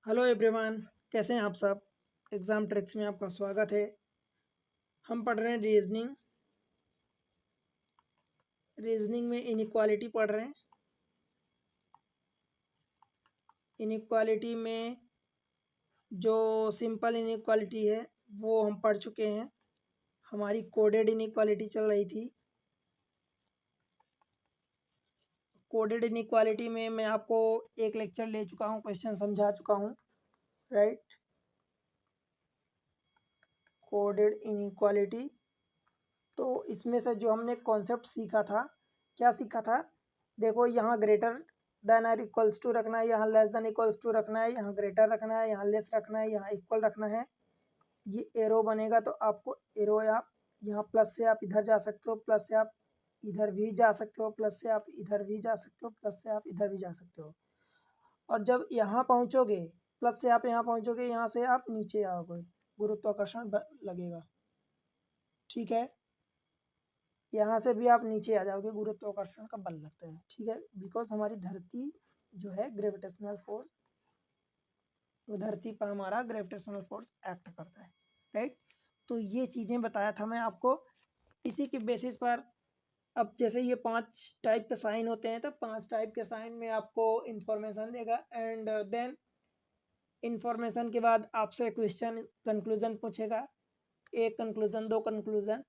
Hello everyone, कैसे हैं आप सब। एग्ज़ाम ट्रिक्स में आपका स्वागत है। हम पढ़ रहे हैं रीजनिंग में इनइक्वालिटी पढ़ रहे हैं। इनइक्वालिटी में जो सिंपल इनइक्वालिटी है वो हम पढ़ चुके हैं। हमारी कोडेड इनइक्वालिटी चल रही थी। कोडेड इनइक्वालिटी में मैं आपको एक लेक्चर ले चुका हूँ, क्वेश्चन समझा चुका हूँ, राइट। कोडेड इनइक्वालिटी, तो इसमें से जो हमने कॉन्सेप्ट सीखा था, क्या सीखा था। देखो, यहाँ ग्रेटर देन और इक्वल्स टू रखना है, यहाँ लेस देन इक्वल्स टू रखना है, यहाँ ग्रेटर रखना है, यहाँ लेस रखना है, यहाँ इक्वल रखना है। ये एरो बनेगा तो आपको एरो आप यहाँ प्लस से आप इधर जा सकते हो, प्लस से आप इधर भी जा सकते हो, प्लस से आप इधर भी जा सकते हो, प्लस से आप इधर भी जा सकते हो। और जब यहाँ पहुँचोगे, प्लस से आप यहाँ पहुँचोगे, यहाँ से आप नीचे आओगे, गुरुत्वाकर्षण लगेगा, ठीक है। यहाँ से भी आप नीचे आ जाओगे, गुरुत्वाकर्षण का बल लगता है, ठीक है। बिकॉज हमारी धरती जो है ग्रेविटेशनल फोर्स, धरती पर हमारा ग्रेविटेशनल फोर्स एक्ट करता है, राइट। तो ये चीज़ें बताया था मैं आपको। इसी के बेसिस पर अब जैसे ये 5 टाइप के साइन होते हैं, तो 5 टाइप के साइन में आपको इंफॉर्मेशन देगा, एंड देन इंफॉर्मेशन के बाद आपसे क्वेश्चन कंक्लूजन पूछेगा। एक कंक्लूजन, दो कंक्लूजन,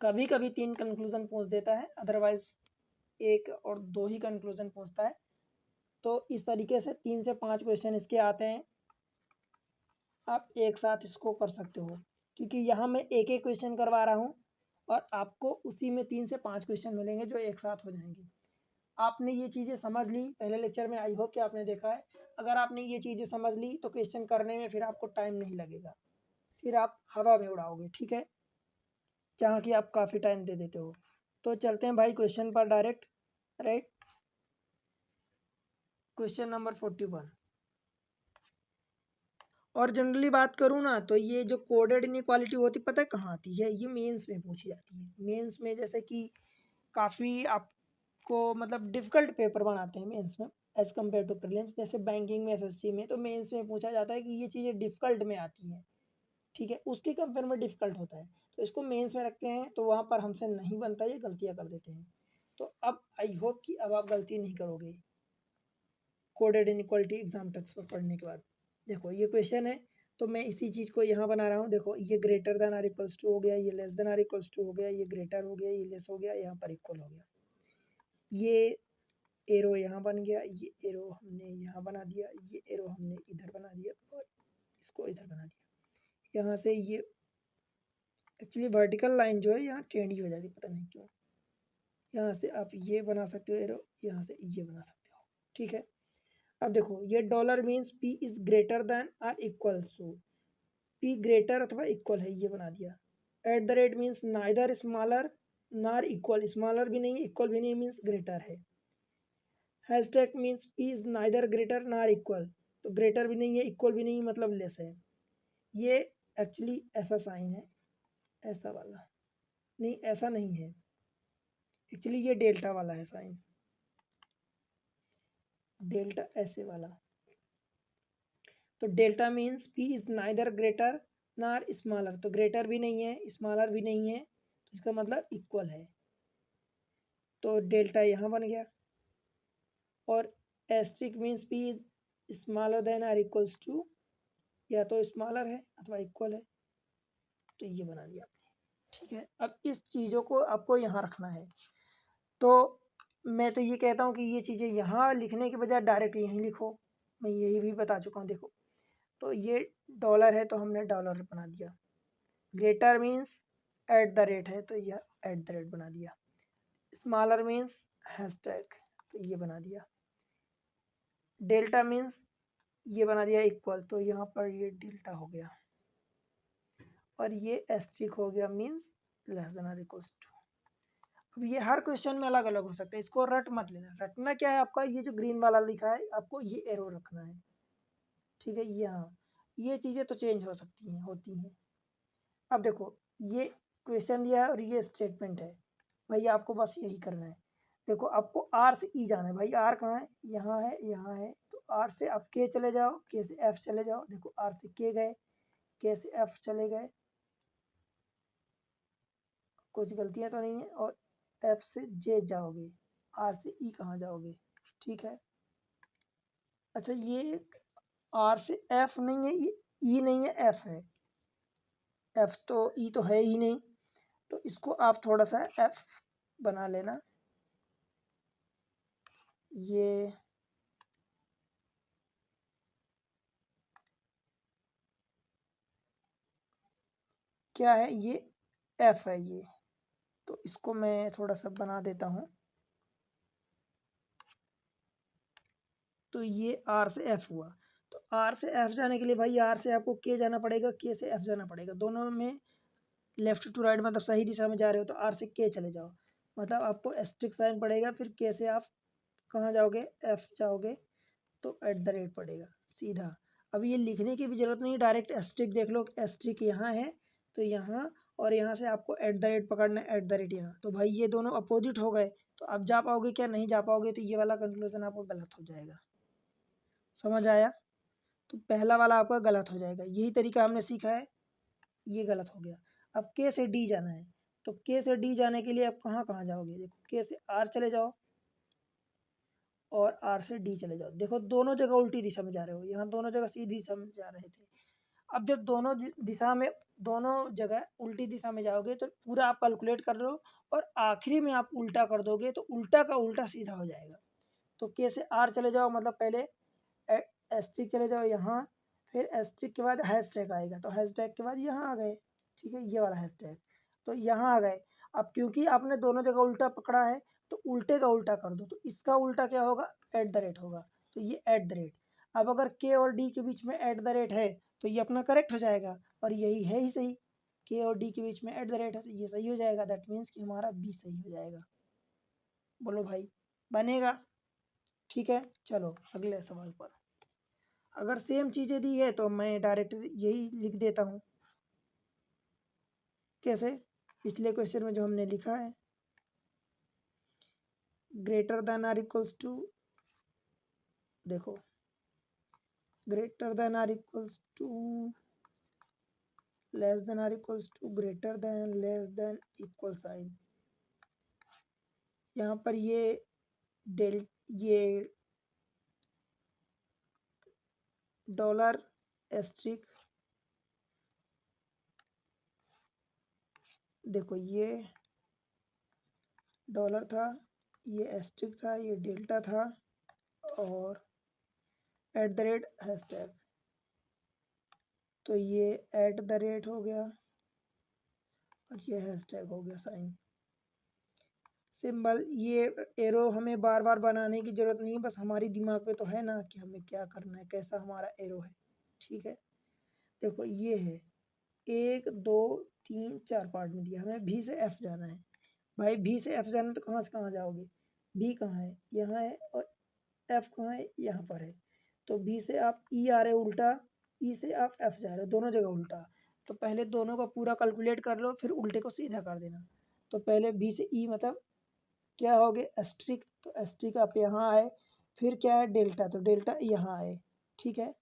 कभी कभी 3 कंक्लूजन पूछ देता है, अदरवाइज 1 और 2 ही कंक्लूजन पूछता है। तो इस तरीके से 3 से 5 क्वेश्चन इसके आते हैं। आप एक साथ इसको कर सकते हो, क्योंकि यहाँ मैं एक एक क्वेश्चन करवा रहा हूँ और आपको उसी में 3 से 5 क्वेश्चन मिलेंगे जो एक साथ हो जाएंगे। आपने ये चीज़ें समझ ली पहले लेक्चर में, आई होप कि आपने देखा है। अगर आपने ये चीज़ें समझ ली तो क्वेश्चन करने में फिर आपको टाइम नहीं लगेगा, फिर आप हवा में उड़ाओगे, ठीक है, जहाँ कि आप काफ़ी टाइम दे देते हो। तो चलते हैं भाई क्वेश्चन पर डायरेक्ट, राइट। Question number 41। और जनरली बात करूँ ना, तो ये जो कोडेड इनइक्वालिटी होती, पता है कहाँ आती है, ये मेंस में पूछी जाती है। मेंस में जैसे कि काफ़ी आपको मतलब डिफ़िकल्ट पेपर बनाते हैं मेंस में एज़ कम्पेयर टू प्रीलिम्स। जैसे बैंकिंग में, एसएससी में, तो मेंस में पूछा जाता है कि ये चीज़ें डिफ़िकल्ट में आती हैं, ठीक है, उसके कंपेयर में डिफ़िकल्ट होता है, तो इसको मेंस में रखते हैं, तो वहाँ पर हमसे नहीं बनता, ये गलतियाँ कर देते हैं। तो अब आई होप कि अब आप गलती नहीं करोगे कोडेड इनइक्वालिटी एग्जाम टेक्स्ट पर पढ़ने के बाद। देखो ये क्वेश्चन है, तो मैं इसी चीज़ को यहाँ बना रहा हूँ। देखो, ये greater than or equals to हो गया, ये less than or equals to हो गया, ये ग्रेटर हो गया, ये लेस हो गया, यहाँ पर इक्वल हो गया। ये एरो यहाँ बन गया, ये एरो हमने यहाँ बना दिया, ये एरो हमने इधर बना दिया, और इसको इधर बना दिया। यहाँ से ये एक्चुअली वर्टिकल लाइन जो है यहाँ टेढ़ी हो जाती है, पता नहीं क्यों। यहाँ से आप ये बना सकते हो एरो, यहाँ से ये बना सकते हो, ठीक है। अब देखो, ये dollar means P is greater than or equal to, P greater अथवा इक्वल है, ये बना दिया। At the rate means neither smaller nor equal, smaller भी नहीं इक्वल भी नहीं, मीन्स ग्रेटर है। Hashtag means P is neither greater nor equal, तो ग्रेटर भी नहीं है इक्वल भी नहीं, मतलब लेस है। ये एक्चुअली ऐसा साइन है, ऐसा वाला नहीं, ऐसा नहीं है एक्चुअली, ये डेल्टा वाला है साइन, डेल्टा ऐसे वाला। तो delta means P is neither greater नार स्मॉलर, तो ग्रेटर भी नहीं है स्मॉलर भी नहीं है, तो इसका मतलब इक्वल है। तो डेल्टा यहाँ बन गया। और asterisk means P is smaller than or equals to, या तो स्मॉलर है अथवा इक्वल है, तो ये बना दिया आपने, ठीक है। अब इस चीज़ों को आपको यहाँ रखना है। तो मैं तो ये कहता हूँ कि ये चीज़ें यहाँ लिखने के बजाय डायरेक्ट यहीं लिखो, मैं यही भी बता चुका हूँ। देखो, तो ये डॉलर है तो हमने डॉलर बना दिया, greater means eight the rate है तो यह एट द रेट बना दिया, स्मॉलर मीन्स हैशटैग, तो ये बना दिया, डेल्टा मीन्स ये बना दिया इक्वल, तो यहाँ पर ये डेल्टा हो गया, और ये एस्ट्रिक हो गया मीन्स लेस देन और इक्वल्स टू। अब ये हर क्वेश्चन में अलग अलग हो सकता है, इसको रट मत लेना। रटना क्या है आपका, ये जो ग्रीन वाला लिखा है आपको ये एरो रखना है, ठीक है। यहाँ ये चीज़ें तो चेंज हो सकती हैं, होती हैं। अब देखो, ये क्वेश्चन दिया है और ये स्टेटमेंट है, भाई आपको बस यही करना है। देखो, आपको आर से ई जाना है, भाई आर कहाँ है, यहाँ है, यहाँ है, तो आर से अब के चले जाओ, के से एफ चले जाओ, देखो आर से के गए, के से एफ चले गए, कुछ गलतियां तो नहीं है, और एफ से जे जाओगे, आर से ई कहाँ जाओगे, ठीक है। अच्छा ये आर से एफ नहीं है, ये ई नहीं है, एफ है, एफ तो ई तो है ही नहीं, तो इसको आप थोड़ा सा एफ बना लेना, ये क्या है, ये एफ है ये, तो इसको मैं थोड़ा सा बना देता हूँ, तो ये आर से एफ हुआ। तो आर से एफ जाने के लिए भाई आर से आपको के जाना पड़ेगा, के से एफ जाना पड़ेगा, दोनों में लेफ्ट टू राइट मतलब सही दिशा में जा रहे हो तो आर से के चले जाओ, मतलब आपको एस्ट्रिक साइन पड़ेगा, फिर के से आप कहाँ जाओगे, एफ जाओगे, तो एट द रेट पड़ेगा सीधा। अब ये लिखने की भी जरूरत नहीं, डायरेक्ट एस्ट्रिक देख लो, एस्ट्रिक यहाँ है तो यहाँ, और यहाँ से आपको एट द रेट पकड़ना है, एट द रेट यहाँ, तो भाई ये दोनों अपोजिट हो गए, तो आप जा पाओगे क्या, नहीं जा पाओगे, तो ये वाला कंक्लूजन आपको गलत हो जाएगा, समझ आया। तो पहला वाला आपका गलत हो जाएगा, यही तरीका हमने सीखा है, ये गलत हो गया। अब के से डी जाना है, तो के से डी जाने के लिए आप कहाँ कहाँ जाओगे, देखो के से आर चले जाओ, और आर से डी चले जाओ, देखो दोनों जगह उल्टी दिशा में जा रहे हो, यहाँ दोनों जगह सीधी दिशा में जा रहे थे। अब जब दोनों दिशा में, दोनों जगह उल्टी दिशा में जाओगे तो पूरा आप कैलकुलेट कर लो, और आखिरी में आप उल्टा कर दोगे तो उल्टा का उल्टा सीधा हो जाएगा। तो के से आर चले जाओ, मतलब पहले एस्ट्रिक चले जाओ यहाँ, फिर एस्ट्रिक के बाद हैश टैग आएगा, तो हैश टैग के बाद यहाँ आ गए, ठीक है, ये वाला हैश टैग, तो यहाँ आ गए। अब क्योंकि आपने दोनों जगह उल्टा पकड़ा है, तो उल्टे का उल्टा कर दो, तो इसका उल्टा क्या होगा, एट द रेट होगा, तो ये एट द रेट। अब अगर के और डी के बीच में एट द रेट है तो ये अपना करेक्ट हो जाएगा, और यही है ही सही, के और डी के बीच में एट द रेट है तो ये सही हो जाएगा, दैट मीन्स कि हमारा बी सही हो जाएगा। बोलो भाई, बनेगा, ठीक है। चलो अगले सवाल पर, अगर सेम चीज़ें दी है तो मैं डायरेक्ट यही लिख देता हूँ, कैसे, पिछले क्वेश्चन में जो हमने लिखा है, greater than or equals to, देखो greater than or equals to, less than or equals to, greater than, less than, equal sign, यहाँ पर ये डॉलर एस्ट्रिक, देखो ये डॉलर था, ये एस्ट्रिक था, ये डेल्टा था, और एट द रेट हैशटैग, तो ये एट द रेट हो गया, और ये हैशटैग हो गया साइन सिंबल। ये एरो हमें बार बार बनाने की जरूरत नहीं है, बस हमारी दिमाग में तो है ना कि हमें क्या करना है, कैसा हमारा एरो है, ठीक है। देखो ये है, एक दो तीन चार पार्ट में दिया, हमें भी से एफ जाना है, भाई भी से एफ जाना है तो कहाँ से कहाँ जाओगे, भी कहाँ है, यहाँ है, और एफ कहाँ है, यहाँ पर है, तो बी से आप ई आ रहे हो उल्टा, ई से आप एफ जा रहे हो, दोनों जगह उल्टा, तो पहले दोनों का पूरा कैलकुलेट कर लो, फिर उल्टे को सीधा कर देना। तो पहले बी से ई मतलब क्या हो गए, एस्ट्रिक, तो एस्ट्रिक आप यहाँ आए, फिर क्या है डेल्टा, तो डेल्टा यहाँ आए, ठीक है।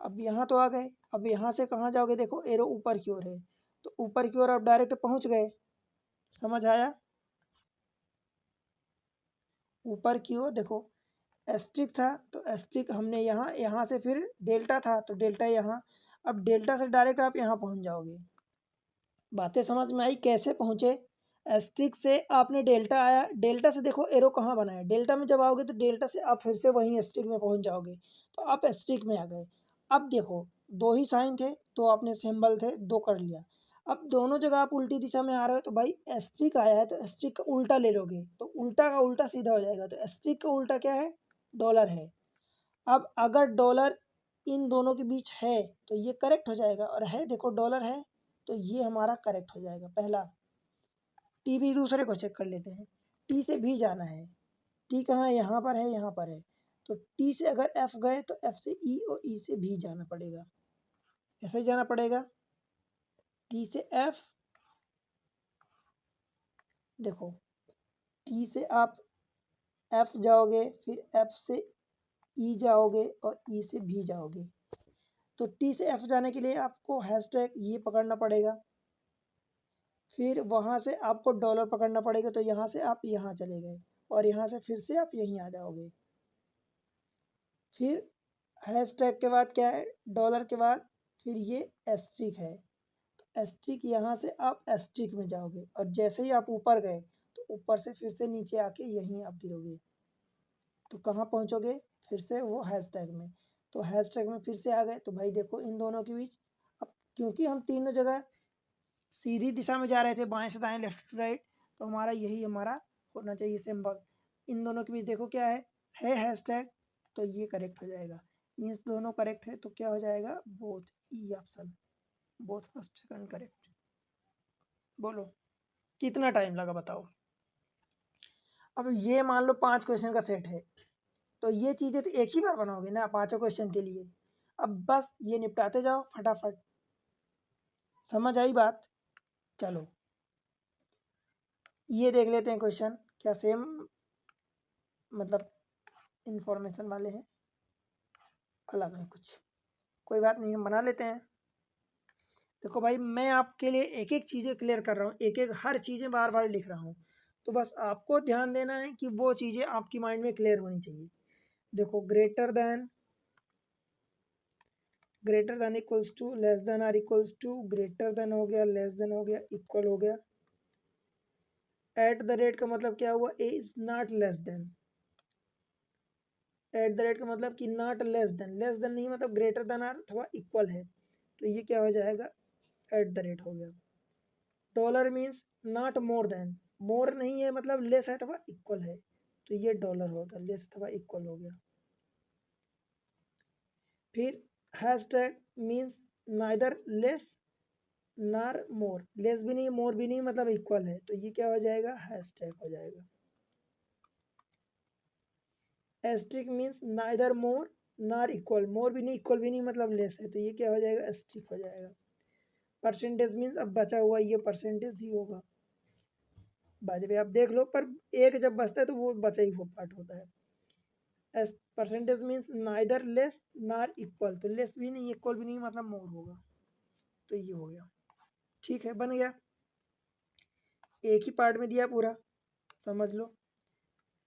अब यहाँ तो आ गए, अब यहाँ से कहाँ जाओगे, देखो एरो ऊपर की ओर है, तो ऊपर की ओर आप डायरेक्ट पहुँच गए, समझ आया, ऊपर की ओर देखो एस्ट्रिक था, तो एस्ट्रिक हमने यहाँ, यहाँ से फिर डेल्टा था तो डेल्टा यहाँ, अब डेल्टा से डायरेक्ट आप यहाँ पहुँच जाओगे। बातें समझ में आई कैसे पहुँचे, एस्ट्रिक से आपने डेल्टा आया, डेल्टा से देखो एरो कहाँ बना है, डेल्टा में जब आओगे तो डेल्टा से आप फिर से वहीं एस्ट्रिक में पहुँच जाओगे, तो आप एस्ट्रिक में आ गए। अब देखो दो ही साइन थे, दो आपने सिंबल थे, दो कर लिया, अब दोनों जगह आप उल्टी दिशा में आ रहे हो, तो भाई एस्ट्रिक आया है तो एस्ट्रिक का उल्टा ले लोगे, तो उल्टा का उल्टा सीधा हो जाएगा, तो एस्ट्रिक का उल्टा क्या है, डॉलर है। अब अगर डॉलर इन दोनों के बीच है तो ये करेक्ट हो जाएगा, और है देखो डॉलर है, तो ये हमारा करेक्ट हो जाएगा पहला। टी भी दूसरे को चेक कर लेते हैं, टी से भी जाना है, टी कहाँ है, यहाँ पर है, यहाँ पर है, तो टी से अगर एफ गए तो एफ से ई, और ई से भी जाना पड़ेगा, ऐसे ही जाना पड़ेगा, टी से एफ, देखो टी से आप एफ जाओगे, फिर एफ से ई जाओगे और ई से भी जाओगे। तो टी से एफ जाने के लिए आपको हैशटैग ये पकड़ना पड़ेगा, फिर वहाँ से आपको डॉलर पकड़ना पड़ेगा, तो यहाँ से आप यहाँ चले गए और यहाँ से फिर से आप यहीं आ जाओगे। फिर हैशटैग के बाद क्या है, डॉलर के बाद फिर ये एस्ट्रिक है, तो एस्ट्रिक यहाँ से आप एस्ट्रिक में जाओगे और जैसे ही आप ऊपर गए तो ऊपर से फिर से नीचे आके यहीं आप गिरोगे, तो कहाँ पहुँचोगे, फिर से वो हैशटैग में। तो हैशटैग में फिर से आ गए, तो भाई देखो इन दोनों के बीच, अब क्योंकि हम तीनों जगह सीधी दिशा में जा रहे थे, बाएं से दाएं, लेफ्ट टू राइट, तो हमारा यही हमारा होना चाहिए सिंबल। इन दोनों के बीच देखो क्या है हैशटैग, तो ये करेक्ट हो जाएगा। मीन्स दोनों करेक्ट है, तो क्या हो जाएगा, both, E option, both first second correct. बोलो कितना टाइम लगा बताओ। अब ये मान लो 5 क्वेश्चन का सेट है, तो ये चीज़ें तो एक ही बार बनाओगे ना 5 क्वेश्चन के लिए। अब बस ये निपटाते जाओ फटाफट। समझ आई बात। चलो ये देख लेते हैं क्वेश्चन, क्या सेम मतलब इंफॉर्मेशन वाले हैं, अलग है कुछ, कोई बात नहीं, हम बना लेते हैं। देखो भाई मैं आपके लिए एक एक चीज़ें क्लियर कर रहा हूँ, एक एक हर चीज़ें बार बार लिख रहा हूँ, तो बस आपको ध्यान देना है कि वो चीज़ें आपकी माइंड में क्लियर होनी चाहिए। देखो greater than equals to, less than or equals to, greater than हो गया, लेस देन हो गया, इक्वल हो गया। एट द रेट का मतलब क्या हुआ, A is not less than. At the rate का मतलब कि नॉट लेस देन नहीं मतलब ग्रेटर देन आर अथवा इक्वल है, तो ये क्या हो जाएगा, एट द रेट हो गया। Dollar means not more than, more नहीं है मतलब लेस है अथवा इक्वल है, तो ये डॉलर होगा, लेस अथवा इक्वल हो गया। फिर हैशटैग मीन्स नाइदर लेस नार मोर, लेस भी नहीं मोर भी नहीं मतलब इक्वल है, तो ये क्या हो जाएगा, हैशटैग हो जाएगा। एस्ट्रिक मीन्स नाइदर मोर नार इक्वल, मोर भी नहीं इक्वल भी नहीं मतलब लेस है, तो ये क्या हो जाएगा, एस्ट्रिक हो जाएगा। परसेंटेज मीन्स अब बचा हुआ ये परसेंटेज ही होगा, बाद में आप देख लो, पर एक जब बचता है तो वो बचा ही हुआ पार्ट होता है। परसेंटेज मीन्स नाइदर लेस नार इक्वल, तो लेस भी नहीं इक्वल भी नहीं मतलब मोर होगा, तो ये हो गया। ठीक है बन गया, एक ही पार्ट में दिया पूरा, समझ लो।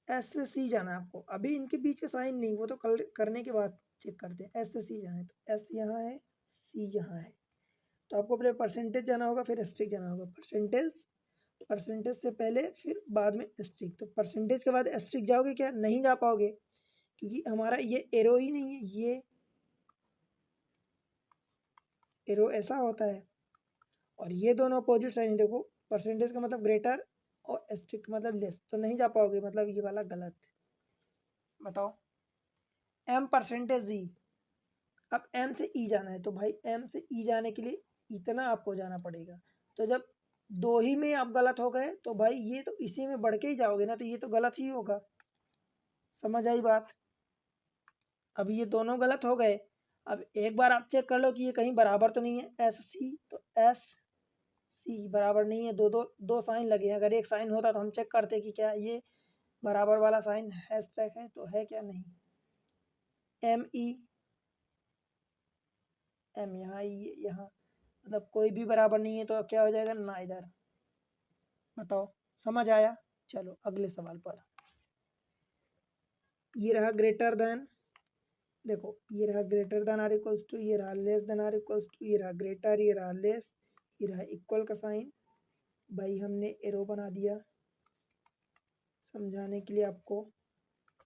एस से सी जाना है आपको, अभी इनके बीच का साइन नहीं, वो तो कल करने के बाद चेक करते हैं। एस से सी जाना है, तो एस यहाँ है, सी यहाँ है, तो आपको पहले परसेंटेज जाना होगा, फिर एस्ट्रिक जाना होगा। परसेंटेज से पहले फिर बाद में एस्ट्रिक, तो परसेंटेज के बाद एस्ट्रिक जाओगे क्या, नहीं जा पाओगे, क्योंकि हमारा ये एरो ही नहीं है, ये एरो ऐसा होता है, और ये दोनों अपोजिट साइन है। देखो परसेंटेज का मतलब ग्रेटर और एस्ट्रिक का मतलब लेस, तो नहीं जा पाओगे, मतलब ये वाला गलत। बताओ एम परसेंटेज ई, अब एम से ई जाना है, तो भाई एम से ई जाने के लिए इतना आपको जाना पड़ेगा, तो जब दो ही में आप गलत हो गए तो भाई ये तो इसी में बढ़ के ही जाओगे ना, तो ये तो गलत ही होगा। समझ आई बात। अब ये दोनों गलत हो गए, अब एक बार आप चेक कर लो कि ये कहीं बराबर तो नहीं है, एस सी, तो एस सी बराबर नहीं है, दो साइन लगे हैं, अगर एक साइन होता तो हम चेक करते कि क्या ये बराबर वाला साइन हैशटैग है, तो है क्या, नहीं। एम ई, एम यहाँ ई यहाँ, मतलब कोई भी बराबर नहीं है, तो क्या हो जाएगा, ना इधर। बताओ समझ आया। चलो अगले सवाल पर, ये रहा ग्रेटर देन, देखो ये रहा greater than or equals to, ये रहा less than or equals to, ये रहा ग्रेटर, ये रहा लेस, ये रहा इक्वल का साइन। भाई हमने एरो बना दिया समझाने के लिए आपको,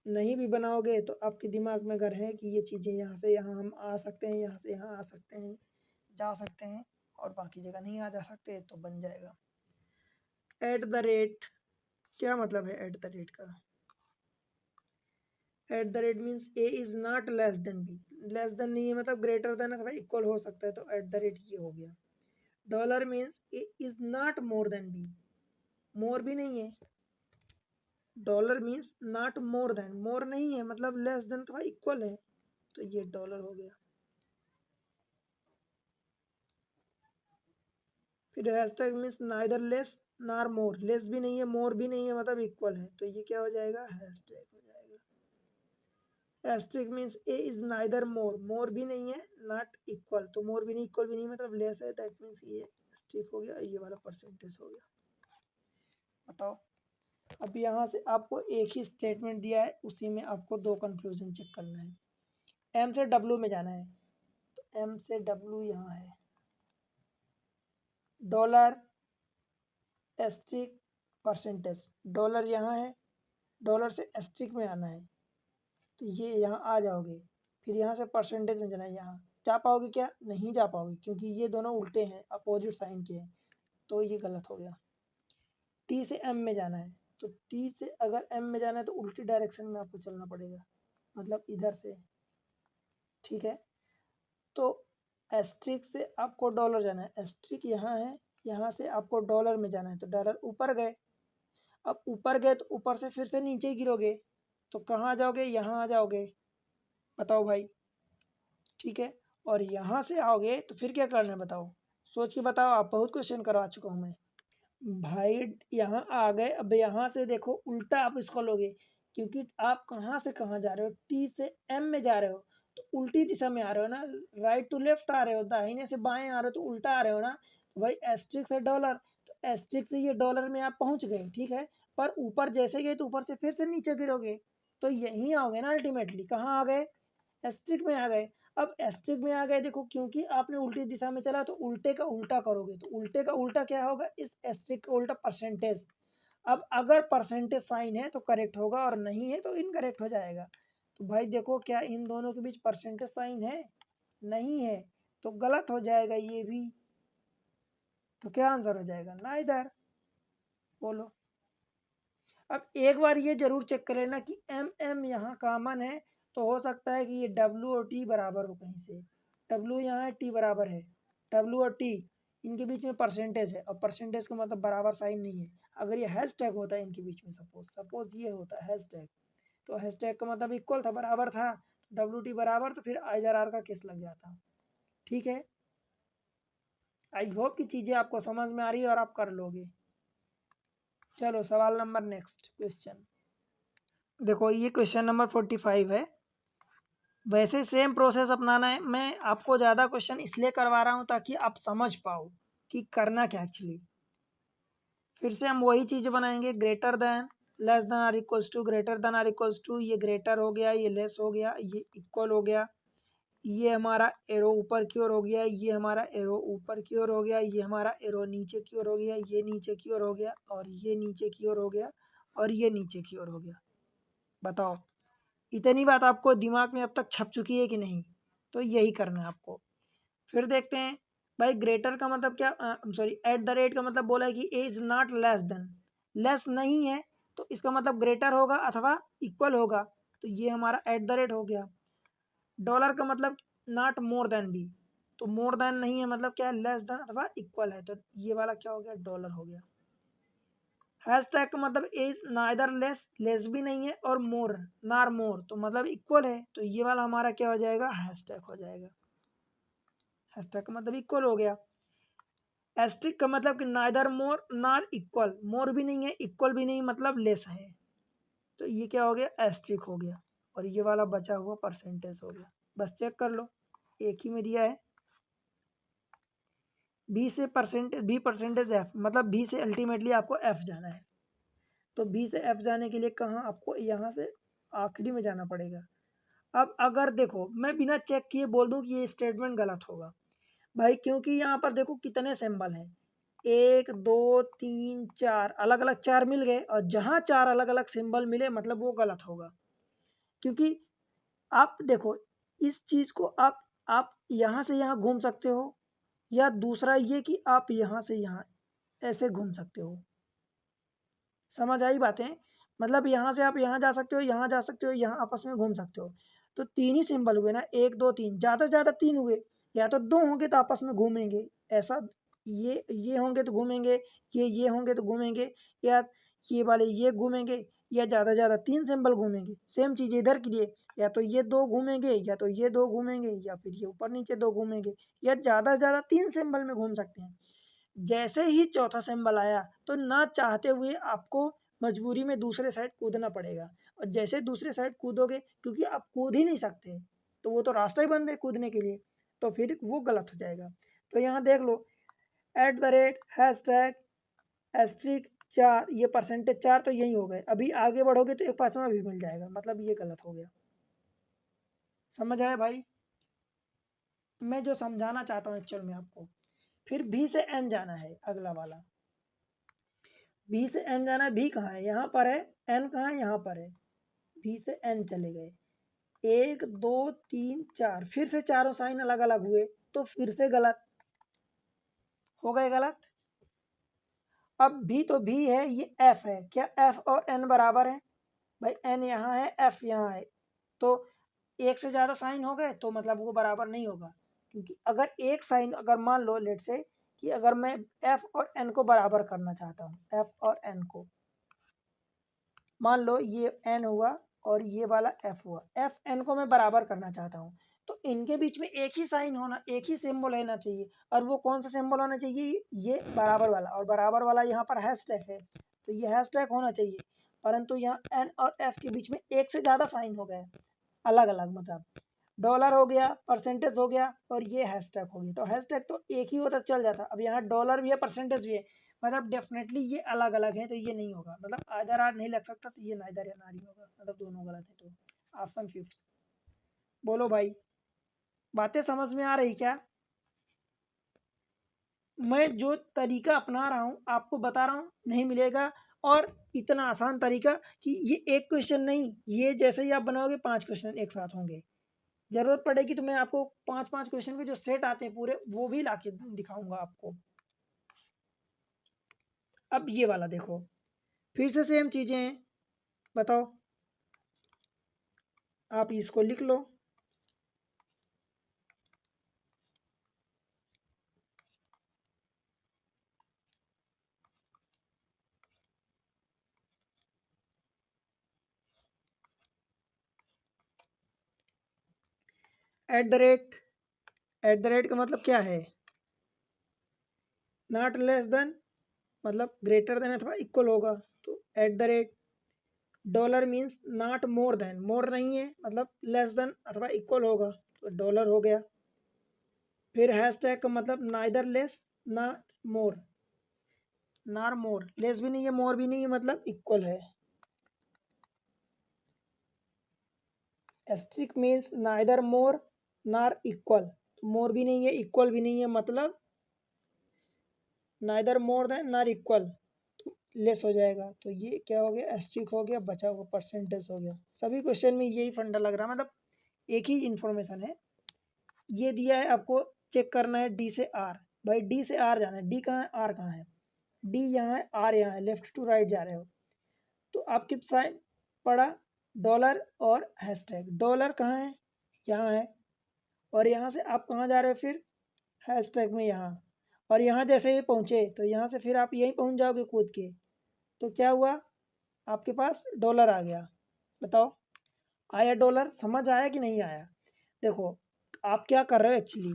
नहीं भी बनाओगे तो आपके दिमाग में अगर है कि ये चीज़ें यहाँ से यहाँ हम आ सकते हैं, यहाँ से यहाँ आ सकते हैं, जा सकते हैं, और बाकी जगह नहीं आ जा सकते, तो बन जाएगा। एट द रेट, क्या मतलब है एट द रेट का, at the rate means A is not less than B, less than नहीं है मतलब ग्रेटर देन अथवा इक्वल हो सकता है, तो एट द रेट ये हो गया। Dollar means A is not more than B, more भी नहीं है, dollar means not more than, more नहीं है मतलब लेस देन अथवा इक्वल है, तो ये डॉलर हो गया। फिर हैशटैग मीन्स नाइदर लेस नार मोर, लेस भी नहीं है मोर भी नहीं है मतलब इक्वल है, तो ये क्या हो जाएगा, हैशटैग हो जाएगा। Asterisk means A is neither more, more भी नहीं है नॉट इक्वल, तो मोर भी नहीं इक्वल भी नहीं मतलब लेस है, दैट मीन्स ये एस्ट्रिक हो गया, ये वाला परसेंटेज हो गया। बताओ, अब यहाँ से आपको एक ही स्टेटमेंट दिया है, उसी में आपको दो कंक्लूजन चेक करना है। एम से डब्ल्यू में जाना है, तो एम से डब्ल्यू यहाँ है, डॉलर एस्ट्रिक परसेंटेज, डॉलर यहाँ है, डॉलर से एस्ट्रिक में आना है, तो ये यहाँ आ जाओगे, फिर यहाँ से परसेंटेज में जाना है, यहाँ जा पाओगे क्या? नहीं जा पाओगे, क्योंकि ये दोनों उल्टे हैं, अपोजिट साइन के हैं, तो ये गलत हो गया। टी से एम में जाना है, तो टी से अगर एम में जाना है तो उल्टी डायरेक्शन में आपको चलना पड़ेगा, मतलब इधर से, ठीक है। तो एस्ट्रिक से आपको डॉलर जाना है, एस्ट्रिक यहाँ है, यहाँ से आपको डॉलर में जाना है, तो डॉलर ऊपर गए, अब ऊपर गए तो ऊपर से फिर से नीचे गिरोगे, तो कहाँ आ जाओगे? यहाँ आ जाओगे। बताओ भाई, ठीक है। और यहाँ से आओगे तो फिर क्या करना है बताओ, सोच के बताओ, आप बहुत क्वेश्चन करवा चुका हूँ मैं भाई। यहाँ आ गए, अब यहाँ से देखो उल्टा आप इसको लोगे, क्योंकि आप कहाँ से कहाँ जा रहे हो, टी से एम में जा रहे हो, तो उल्टी दिशा में आ रहे हो ना, राइट टू लेफ्ट आ रहे हो, दाहिने से बाएं आ रहे हो तो उल्टा आ रहे हो ना। तो भाई एस्ट्रिक से डॉलर, तो एस्ट्रिक से ये डॉलर में आप पहुंच गए, ठीक है, पर ऊपर जैसे गए तो ऊपर से फिर से नीचे गिरोगे, तो यहीं आओगे ना अल्टीमेटली, कहाँ आ गए? एस्ट्रिक में आ गए। अब एस्ट्रिक में आ गए, देखो क्योंकि आपने उल्टी दिशा में चला तो उल्टे का उल्टा करोगे, तो उल्टे का उल्टा क्या होगा? इस एस्ट्रिक का उल्टा परसेंटेज। अब अगर परसेंटेज साइन है तो करेक्ट होगा, और नहीं है तो इनकरेक्ट हो जाएगा। तो भाई देखो, क्या इन दोनों के बीच परसेंटेज साइन है? नहीं है, तो गलत हो जाएगा ये भी। तो क्या आंसर हो जाएगा? ना इधर। बोलो। अब एक बार ये जरूर चेक कर लेना कि एम एम यहाँ कॉमन है, तो हो सकता है कि ये डब्ल्यू और टी बराबर हो कहीं से, डब्ल्यू यहाँ है, टी बराबर है, डब्ल्यू और टी इनके बीच में परसेंटेज है, और परसेंटेज का मतलब बराबर साइन नहीं है। अगर ये हैश टैग होता है इनके बीच में, सपोज सपोज ये होता है हैश टैग, तो हैश टैग का मतलब इक्वल था, बराबर था, डब्ल्यू टी बराबर, तो फिर इधर आर का केस लग जाता। ठीक है, आई होप कि चीज़ें आपको समझ में आ रही है और आप कर लोगे। चलो सवाल नंबर नेक्स्ट क्वेश्चन देखो, ये क्वेश्चन नंबर 45 है। वैसे सेम प्रोसेस अपनाना है, मैं आपको ज़्यादा क्वेश्चन इसलिए करवा रहा हूँ ताकि आप समझ पाओ कि करना क्या एक्चुअली। फिर से हम वही चीज़ बनाएंगे, greater than, less than or equals to, greater than or equals to, ये ग्रेटर हो गया, ये लेस हो गया, ये इक्वल हो गया, ये हमारा एरो ऊपर की ओर हो गया, ये हमारा एरो ऊपर की ओर हो गया, ये हमारा एरो नीचे की ओर हो गया, ये नीचे की ओर हो गया, और ये नीचे की ओर हो गया, और ये नीचे की ओर हो गया। बताओ, इतनी बात आपको दिमाग में अब तक छप चुकी है कि नहीं? तो यही करना है आपको। फिर देखते हैं भाई, ग्रेटर का मतलब क्या, सॉरी एट द रेट का मतलब बोला है कि A is not less than, less नहीं है तो इसका मतलब ग्रेटर होगा अथवा इक्वल होगा, तो ये हमारा एट द रेट हो गया। डॉलर का मतलब नॉट मोर देन भी, तो मोर देन नहीं है मतलब क्या है? लेस देन अथवा इक्वल है, तो ये वाला क्या हो गया? डॉलर हो गया। हैशटैग का मतलब इज नाइदर लेस, लेस भी नहीं है, और मोर नार मोर, तो मतलब इक्वल है, तो ये वाला हमारा क्या हो जाएगा? हैशटैग हो जाएगा। हैशटैग का मतलब इक्वल हो गया। एस्ट्रिक का मतलब कि नाइदर मोर नार इक्वल, मोर भी नहीं है इक्वल भी नहीं, मतलब लेस है, तो ये क्या हो गया? एस्ट्रिक हो गया। और ये वाला बचा हुआ परसेंटेज हो गया। बस चेक कर लो, एक ही में दिया है। बी से परसेंटेज, बी परसेंटेज एफ, मतलब बी से अल्टीमेटली आपको एफ जाना है, तो बी से एफ जाने के लिए कहाँ? आपको यहाँ से आखिरी में जाना पड़ेगा। अब अगर देखो मैं बिना चेक किए बोल दूं कि ये स्टेटमेंट गलत होगा भाई, क्योंकि यहाँ पर देखो कितने सिंबल हैं, 1 2 3 4, अलग अलग चार मिल गए, और जहाँ चार अलग अलग सिंबल मिले मतलब वो गलत होगा। क्योंकि आप देखो, इस चीज को आप यहाँ से यहाँ घूम सकते हो, या दूसरा ये कि आप यहाँ से यहाँ ऐसे घूम सकते हो। समझ आई बातें? मतलब यहाँ से आप यहाँ जा सकते हो, यहाँ जा सकते हो, यहाँ आपस में घूम सकते हो, तो तीन ही सिंबल हुए ना, 1 2 3, ज़्यादा से ज़्यादा तीन हुए, या तो दो होंगे तो आपस में घूमेंगे ऐसा, ये होंगे तो घूमेंगे, ये होंगे तो घूमेंगे, या ये वाले ये घूमेंगे, या ज़्यादा से ज़्यादा तीन सिंबल घूमेंगे। सेम चीज़ इधर के लिए, या तो ये दो घूमेंगे, या तो ये दो घूमेंगे, या फिर ये ऊपर नीचे दो घूमेंगे, या ज़्यादा से ज़्यादा तीन सिंबल में घूम सकते हैं। जैसे ही चौथा सिंबल आया तो ना चाहते हुए आपको मजबूरी में दूसरे साइड कूदना पड़ेगा। और जैसे दूसरे साइड कूदोगे, क्योंकि आप कूद ही नहीं सकते, तो वो तो रास्ता ही बंद है कूदने के लिए, तो फिर वो गलत हो जाएगा। तो यहाँ देख लो, at the rate, hashtag, asterisk 4, ये परसेंटेज 4 तो यही हो गए। अभी आगे बढ़ोगे तो एक पाँचवा भी मिल जाएगा, मतलब ये गलत हो गया। समझ आया भाई? मैं जो समझाना चाहता हूँ एक्चुअल में आपको। फिर बी से एन जाना है, अगला वाला। बी से एन जाना है, बी कहाँ है? यहाँ पर है। एन कहाँ है? यहाँ पर है। बी से एन चले गए, 1 2 3 4, फिर से चारों साइन अलग अलग हुए, तो फिर से गलत हो गए, गलत। अब भी तो भी है, ये एफ है। क्या एफ और एन बराबर है? भाई एन यहाँ है, एफ यहाँ है, तो एक से ज़्यादा साइन हो गए तो मतलब वो बराबर नहीं होगा। क्योंकि अगर एक साइन, अगर मान लो लेट से कि अगर मैं एफ और एन को बराबर करना चाहता हूँ, एफ और एन को, मान लो ये एन हुआ और ये वाला एफ हुआ, एफ एन को मैं बराबर करना चाहता हूँ, तो इनके बीच में एक ही साइन होना, एक ही सिंबल होना चाहिए। और वो कौन सा सिंबल होना चाहिए? ये बराबर वाला, और बराबर वाला यहाँ पर हैशटैग है, तो ये हैशटैग होना चाहिए। परंतु यहाँ एन और एफ के बीच में एक से ज़्यादा साइन हो गए अलग अलग, मतलब डॉलर हो गया, परसेंटेज हो गया, और ये हैशटैग हो गया। तो हैशटैग तो एक ही होता चल जाता, अब यहाँ डॉलर भी है, परसेंटेज भी है, मतलब डेफिनेटली ये अलग अलग है, तो ये नहीं होगा, मतलब आइदर आर नहीं लग सकता, तो ये नाइदर या नारी होगा, मतलब दोनों गलत है। तो ऑप्शन फिफ्थ। बोलो भाई, बातें समझ में आ रही क्या? मैं जो तरीका अपना रहा हूँ आपको बता रहा हूँ, नहीं मिलेगा। और इतना आसान तरीका कि ये एक क्वेश्चन नहीं, ये जैसे ही आप बनाओगे 5 क्वेश्चन एक साथ होंगे। जरूरत पड़ेगी तो मैं आपको 5-5 क्वेश्चन के जो सेट आते हैं पूरे, वो भी लाके दिखाऊंगा आपको। अब ये वाला देखो, फिर से सेम चीजें हैं, बताओ। आप इसको लिख लो। At the rate, at the rate का मतलब क्या है? नॉट लेस देन, मतलब ग्रेटर देन अथवा इक्वल होगा, तो at the rate. Dollar means not more than, more नहीं है, मतलब लेस देन अथवा इक्वल होगा, तो डॉलर हो गया। फिर हैशटैग का मतलब नाइदर लेस ना मोर, नार मोर, लेस भी नहीं है मोर भी नहीं है, मतलब इक्वल है। एस्ट्रिक मीन्स नाइदर मोर नार इक्वल, मोर भी नहीं है इक्वल भी नहीं है, मतलब नाइदर मोर देन नार इक्वल, तो लेस हो जाएगा। तो ये क्या हो गया? एस्ट्रिक हो गया, बचा हुआ परसेंटेज हो गया। सभी क्वेश्चन में यही फंडा लग रहा है, मतलब एक ही इंफॉर्मेशन है। ये दिया है आपको, चेक करना है डी से आर। भाई डी से आर जाना है, डी कहाँ है, आर कहाँ है? डी यहाँ है, आर यहाँ है, लेफ्ट टू राइट जा रहे हो, तो आपके साइन पड़ा डॉलर और हैशटैग। डॉलर कहाँ है? यहाँ है, और यहाँ से आप कहाँ जा रहे हो फिर? हैशटैग में यहाँ, और यहाँ जैसे ही पहुँचे तो यहाँ से फिर आप यहीं पहुँच जाओगे कूद के, तो क्या हुआ? आपके पास डॉलर आ गया। बताओ, आया डॉलर? समझ आया कि नहीं आया? देखो, आप क्या कर रहे हो एक्चुअली,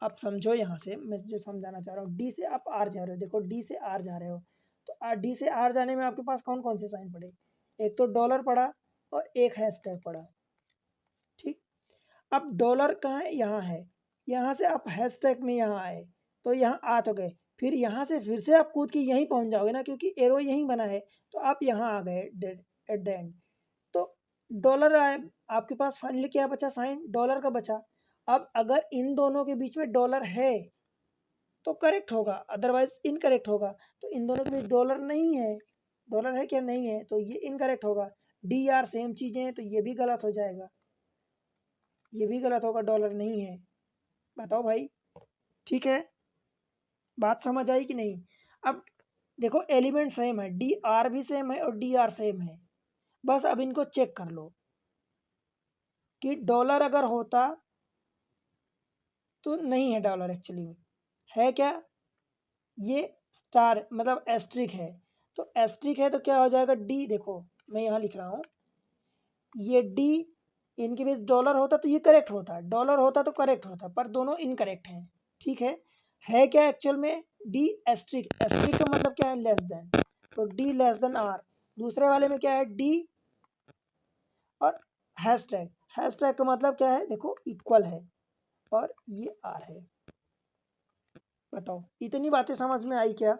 आप समझो। यहाँ से मैं जो समझाना चाह रहा हूँ, डी से आप आर जा रहे हो, देखो डी से आर जा रहे हो, तो डी से आर जाने में आपके पास कौन कौन से साइन पड़े? एक तो डॉलर पड़ा और एक हैशटैग पड़ा, ठीक। अब डॉलर कहाँ है? यहाँ है, यहाँ से आप हैशटैग में यहाँ आए, तो यहाँ आ तो गए, फिर यहाँ से फिर से आप कूद के यहीं पहुँच जाओगे ना, क्योंकि एरो यहीं बना है, तो आप यहाँ आ गए एट द एंड। तो डॉलर आए, आपके पास फाइनली क्या बचा? साइन डॉलर का बचा। अब अगर इन दोनों के बीच में डॉलर है तो करेक्ट होगा, अदरवाइज इनकरेक्ट होगा। तो इन दोनों के बीच डॉलर नहीं है, डॉलर है क्या? नहीं है, तो ये इनकरेक्ट होगा। डी आर सेम चीजें हैं, तो ये भी गलत हो जाएगा, ये भी गलत होगा, डॉलर नहीं है। बताओ भाई, ठीक है? बात समझ आई कि नहीं? अब देखो, एलिमेंट सेम है, डी आर भी सेम है और डी आर सेम है, बस अब इनको चेक कर लो कि डॉलर अगर होता तो नहीं है डॉलर, एक्चुअली में है क्या? ये स्टार, मतलब एस्ट्रिक है, तो एस्ट्रिक है तो क्या हो जाएगा? डी, देखो मैं यहाँ लिख रहा हूँ, ये डी, इनके बीच डॉलर होता तो ये करेक्ट होता, डॉलर होता तो करेक्ट होता, पर दोनों इनकरेक्ट हैं, ठीक है क्या एक्चुअल में? डी एस्ट्रिक, एस्ट्रिक का मतलब क्या है? लेस देन, तो डी लेस देन आर। दूसरे वाले में क्या है? डी और हैशटैग, हैशटैग का मतलब क्या है, देखो इक्वल है और ये आर है। बताओ इतनी बातें समझ में आई क्या?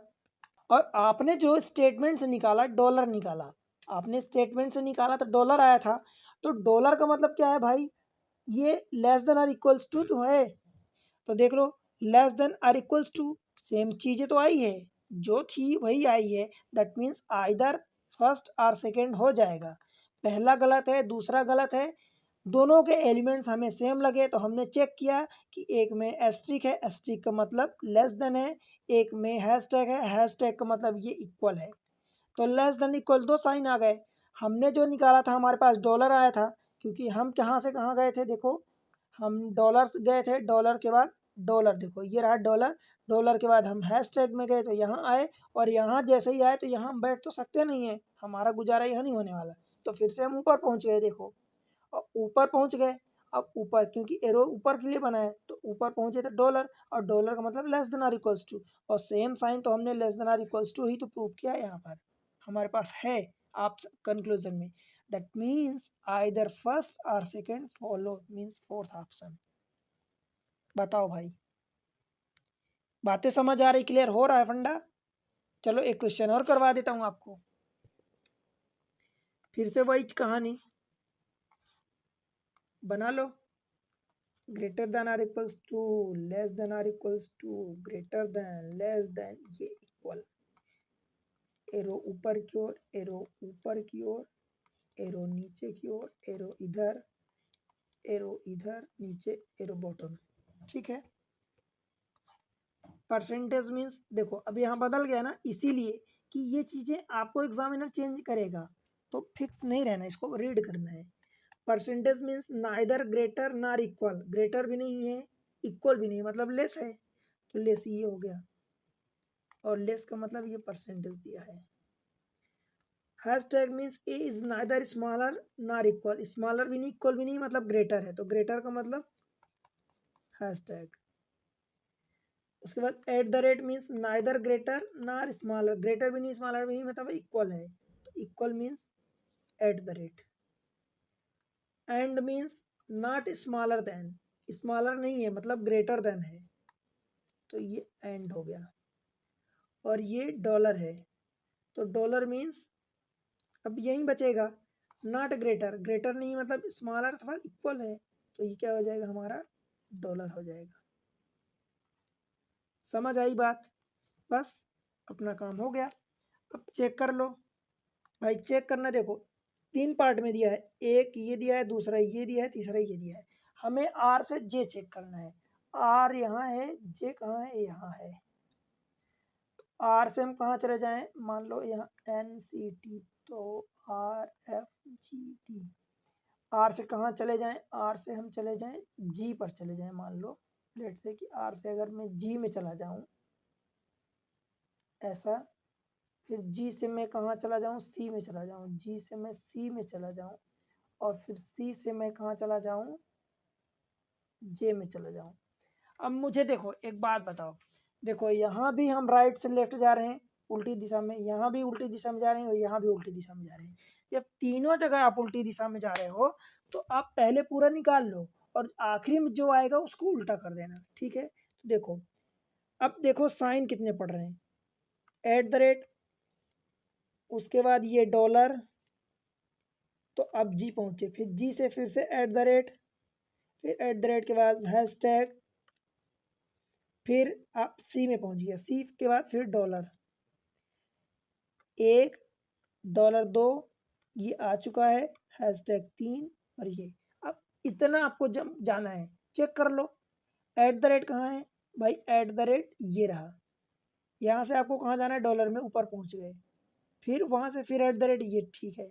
और आपने जो स्टेटमेंट से निकाला डॉलर निकाला, आपने स्टेटमेंट से निकाला तो डॉलर आया था, तो डॉलर का मतलब क्या है भाई, ये लेस देन और इक्वल्स टू तो है, तो देख लो लेस देन और इक्वल्स टू, सेम चीज़ें तो आई है, जो थी वही आई है। दैट मीन्स आइदर फर्स्ट और सेकेंड हो जाएगा। पहला गलत है, दूसरा गलत है, दोनों के एलिमेंट्स हमें सेम लगे तो हमने चेक किया कि एक में एस्ट्रिक है, एस्ट्रिक का मतलब लेस देन है, एक में हैशटैग है, हैशटैग का मतलब ये इक्वल है, तो लेस देन इक्वल दो साइन आ गए। हमने जो निकाला था हमारे पास डॉलर आया था, क्योंकि हम कहाँ से कहाँ गए थे, देखो हम डॉलर गए थे, डॉलर के बाद डॉलर, देखो ये रहा डॉलर, डॉलर के बाद हम हैशटैग में गए तो यहाँ आए, और यहाँ जैसे ही आए तो यहाँ हम बैठ तो सकते नहीं है, हमारा गुजारा यहाँ नहीं होने वाला, तो फिर से हम ऊपर पहुँच गए, देखो और ऊपर पहुँच गए। अब ऊपर क्योंकि एरो ऊपर के लिए बना है तो ऊपर पहुँचे तो डॉलर, और डॉलर का मतलब less than or equals to, और सेम साइन तो हमने less than or equals to ही तो प्रूव किया यहाँ पर हमारे पास है। आप कंक्लूजन में दैट मीन्स आइदर फर्स्ट और second follow means fourth option. बताओ भाई, बातें समझ आ रही, क्लियर हो रहा है फंडा? चलो एक क्वेश्चन और करवा देता हूँ आपको, फिर से वही कहानी बना लो। Greater than or equals to, less than or equals to, greater than, less than, ये इक्वल, एरो ऊपर की ओर, एरो ऊपर की ओर, एरो नीचे की ओर, एरो इधर, एरो इधर नीचे, एरो बॉटम। ठीक है, परसेंटेज मीन्स देखो अब यहाँ बदल गया ना, इसीलिए कि ये चीज़ें आपको एग्जामिनर चेंज करेगा, तो फिक्स नहीं रहना, इसको रीड करना है। Percentage means neither greater nor equal, greater भी नहीं है इक्वल भी नहीं, मतलब लेस है, तो लेस ये हो गया, और लेस का मतलब ये परसेंटेज दिया है। Hashtag means A is neither smaller nor equal, smaller भी नहीं इक्वल भी नहीं, मतलब ग्रेटर है, तो ग्रेटर का मतलब हैशटैग। उसके बाद eight the rate means neither greater नार स्मॉलर, ग्रेटर भी नहीं स्मॉलर भी नहीं, मतलब इक्वल है, तो equal means eight the rate. And means not smaller than, smaller नहीं है मतलब ग्रेटर देन है, तो ये एंड हो गया। और ये डॉलर है, तो डॉलर मीन्स अब यही बचेगा, नॉट ग्रेटर, ग्रेटर नहीं मतलब स्मॉलर अथवा इक्वल है, तो ये क्या हो जाएगा हमारा, डॉलर हो जाएगा। समझ आई बात? बस अपना काम हो गया। अब चेक कर लो भाई, चेक करना, देखो तीन पार्ट में दिया है, एक ये दिया है, दूसरा ये दिया है, तीसरा ये दिया है, हमें आर से जे चेक करना है। आर यहाँ है, जे कहाँ है, यहाँ है। आर से हम कहाँ चले जाएं, मान लो यहाँ एन सी टी, तो R F G T, R से कहाँ चले जाएं, आर से हम चले जाएं जी पर चले जाएं, मान लो लेट से कि आर से अगर मैं जी में चला जाऊं ऐसा, फिर जी से मैं कहाँ चला जाऊं, सी में चला जाऊं, जी से मैं सी में चला जाऊं, और फिर सी से मैं कहाँ चला जाऊं, जे में चला जाऊं। अब मुझे देखो एक बात बताओ, देखो यहाँ भी हम राइट से लेफ्ट जा रहे हैं उल्टी दिशा में, यहाँ भी उल्टी दिशा में जा रहे हैं, और यहाँ भी उल्टी दिशा में जा रहे हैं। जब तीनों जगह आप उल्टी दिशा में जा रहे हो तो आप पहले पूरा निकाल लो, और आखिरी में जो आएगा उसको उल्टा कर देना, ठीक है? तो देखो अब देखो साइन कितने पड़ रहे हैं, एट द रेट, उसके बाद ये डॉलर, तो अब जी पहुंचे, फिर जी से फिर से एट द रेट, फिर एट द रेट के बाद हैशटैग, फिर आप सी में पहुंच गया, सी के बाद फिर डॉलर एक, डॉलर दो, ये आ चुका है, हैशटैग तीन, और ये अब इतना आपको जब जाना है चेक कर लो। एट द रेट कहाँ है भाई, एट द रेट ये रहा, यहाँ से आपको कहाँ जाना है, डॉलर में ऊपर पहुँच गए, फिर वहाँ से फिर एट द रेट ये, ठीक है,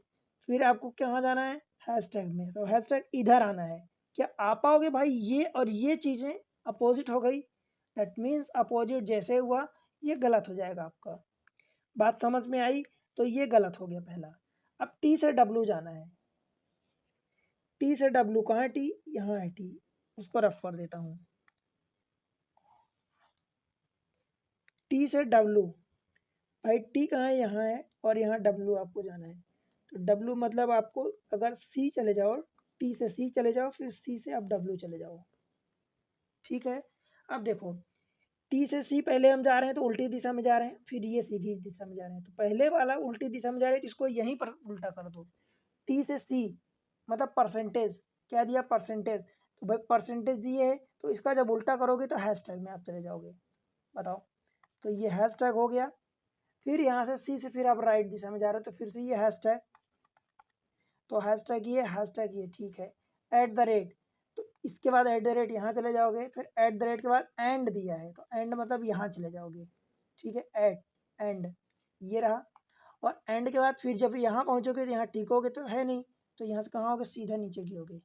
फिर आपको कहाँ जाना है, हैशटैग में, तो हैशटैग इधर आना है। क्या आ पाओगे भाई, ये और ये चीज़ें अपोजिट हो गई, दैट मीन्स अपोजिट जैसे हुआ ये गलत हो जाएगा आपका। बात समझ में आई? तो ये गलत हो गया पहला। अब टी से डब्लू जाना है, टी से डब्लू कहाँ है, टी यहाँ है, टी उसको रफ कर देता हूँ, टी से डब्लू, भाई टी कहाँ है, यहाँ है, और यहाँ डब्लू आपको जाना है, तो डब्लू मतलब आपको अगर सी चले जाओ, टी से सी चले जाओ, फिर सी से अब डब्लू चले जाओ, ठीक है। अब देखो टी से सी पहले हम जा रहे हैं तो उल्टी दिशा में जा रहे हैं, फिर ये सीधी दिशा में जा रहे हैं, तो पहले वाला उल्टी दिशा में जा रहे हैं तो इसको यहीं पर उल्टा कर दो। टी से सी मतलब परसेंटेज, क्या दिया परसेंटेज, तो भाई परसेंटेज ये है, तो इसका जब उल्टा करोगे तो हैशटैग में आप चले जाओगे, बताओ। तो ये हैशटैग हो गया। फिर यहाँ से सी से फिर आप राइट दिशा में जा रहे हो, तो फिर से ये हैशटैग, तो हैशटैग ये ठीक है। एट द रेट, तो इसके बाद एट द रेट यहाँ चले जाओगे, फिर एट द रेट के बाद एंड दिया है तो एंड मतलब यहाँ चले जाओगे, ठीक है। एट एंड ये रहा, और एंड के बाद फिर जब यहाँ पहुँचोगे तो यहाँ टिकोगे तो है नहीं, तो यहाँ से कहाँ होगे, सीधा नीचे गिरोगे,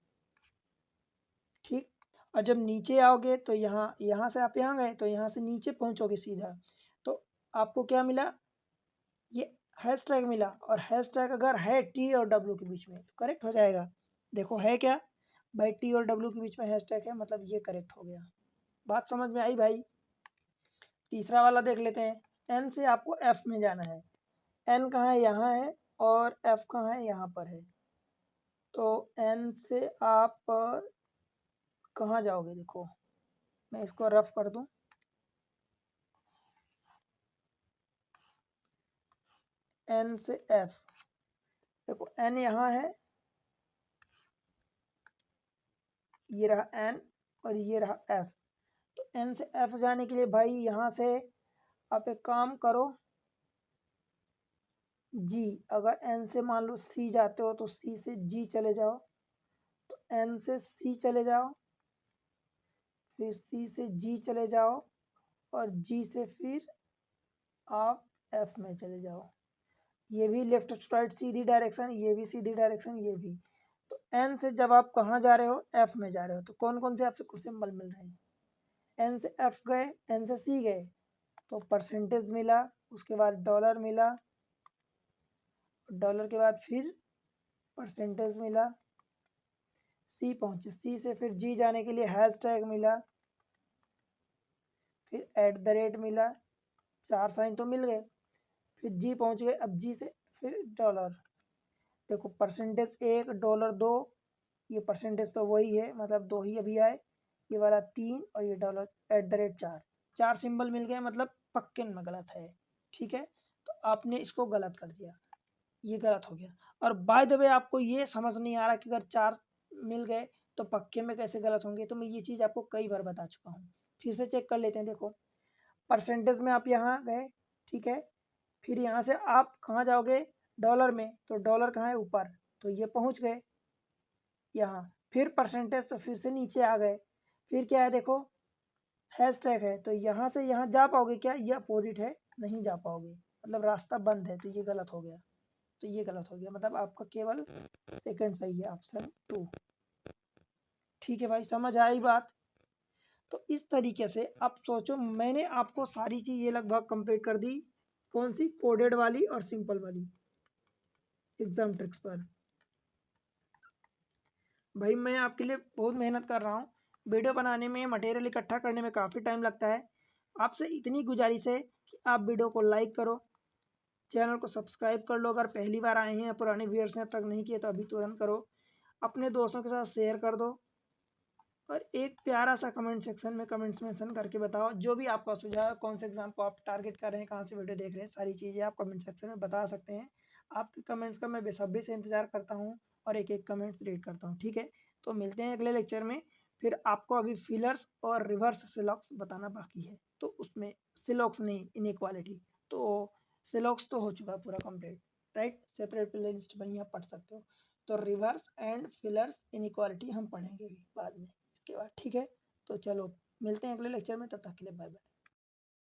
ठीक। और जब नीचे आओगे तो यहाँ से आप यहाँ गए तो यहाँ से नीचे पहुँचोगे सीधा, तो आपको क्या मिला, ये हैशटैग मिला। और हैशटैग अगर है टी और डब्ल्यू के बीच में तो करेक्ट हो जाएगा। देखो है क्या भाई, टी और डब्ल्यू के बीच में हैशटैग है, मतलब ये करेक्ट हो गया। बात समझ में आई भाई। तीसरा वाला देख लेते हैं। एन से आपको एफ में जाना है। एन कहाँ है, यहाँ है, और एफ कहाँ है, यहाँ पर है। तो एन से आप कहाँ जाओगे, देखो मैं इसको रफ कर दूं। एन से एफ, देखो एन यहाँ है, ये रहा एन और ये रहा एफ। तो एन से एफ जाने के लिए भाई यहाँ से आप एक काम करो, जी, अगर एन से मान लो सी जाते हो तो सी से जी चले जाओ, तो एन से सी चले जाओ, फिर सी से जी चले जाओ, और जी से फिर आप एफ में चले जाओ। ये भी लेफ्ट टू राइट सीधी डायरेक्शन, ये भी सीधी डायरेक्शन, ये भी। तो एन से जब आप कहाँ जा रहे हो, एफ में जा रहे हो, तो कौन कौन से आपसे कुछ सिंबल मिल रहे हैं। एन से एफ गए, एन से सी गए तो परसेंटेज मिला, उसके बाद डॉलर मिला, डॉलर के बाद फिर परसेंटेज मिला, सी पहुंचे, सी से फिर जी जाने के लिए हैशटैग मिला, फिर एट द रेट मिला, चार साइन तो मिल गए, फिर जी पहुंच गए, अब जी से फिर डॉलर। देखो परसेंटेज एक, डॉलर दो, ये परसेंटेज तो वही है, मतलब दो ही अभी आए, ये वाला तीन, और ये डॉलर एट द रेट चार, चार सिंबल मिल गए, मतलब पक्के में गलत है, ठीक है। तो आपने इसको गलत कर दिया, ये गलत हो गया। और बाय द वे आपको ये समझ नहीं आ रहा कि अगर चार मिल गए तो पक्के में कैसे गलत होंगे, तो मैं ये चीज़ आपको कई बार बता चुका हूँ, फिर से चेक कर लेते हैं। देखो परसेंटेज में आप यहाँ गए, ठीक है, फिर यहाँ से आप कहाँ जाओगे, डॉलर में, तो डॉलर कहाँ है, ऊपर, तो ये पहुँच गए यहाँ। फिर परसेंटेज तो फिर से नीचे आ गए, फिर क्या है, देखो हैशटैग है, तो यहाँ से यहाँ जा पाओगे क्या, ये अपोजिट है, नहीं जा पाओगे, मतलब रास्ता बंद है, तो ये गलत हो गया। तो ये गलत हो गया, मतलब आपका केवल सेकंड सही है, ऑप्शन 2, ठीक है भाई, समझ आई बात। तो इस तरीके से आप सोचो, मैंने आपको सारी चीज़ ये लगभग कंप्लीट कर दी, कौन सी, कोडेड वाली और सिंपल वाली, एग्जाम ट्रिक्स पर। भाई मैं आपके लिए बहुत मेहनत कर रहा हूँ, वीडियो बनाने में, मटेरियल इकट्ठा करने में काफ़ी टाइम लगता है। आपसे इतनी गुजारिश है कि आप वीडियो को लाइक करो, चैनल को सब्सक्राइब कर लो, अगर पहली बार आए हैं, पुराने व्यूअर्स ने अब तक नहीं किए तो अभी तुरंत करो, अपने दोस्तों के साथ शेयर कर दो, और एक प्यारा सा कमेंट सेक्शन में कमेंट्स मेंशन करके बताओ जो भी आपका सुझाव है, कौन से एग्जाम को आप टारगेट कर रहे हैं, कहाँ से वीडियो देख रहे हैं, सारी चीज़ें आप कमेंट सेक्शन में बता सकते हैं। आपके कमेंट्स का मैं बेसब्री से इंतजार करता हूँ, और एक एक कमेंट्स रीड करता हूँ, ठीक है। तो मिलते हैं अगले लेक्चर में। फिर आपको अभी फिलर्स और रिवर्स सिलॉक्स बताना बाकी है, तो उसमें सिलॉक्स नहीं, इनइक्वालिटी, तो सिलॉक्स तो हो चुका है पूरा complete, right, separate play list बनी आप पढ़ सकते हो। तो रिवर्स एंड फिलर्स इनइक्वालिटी हम पढ़ेंगे बाद में इसके बाद, ठीक है। तो चलो मिलते हैं अगले लेक्चर में, तब तक के लिए बाय बाय।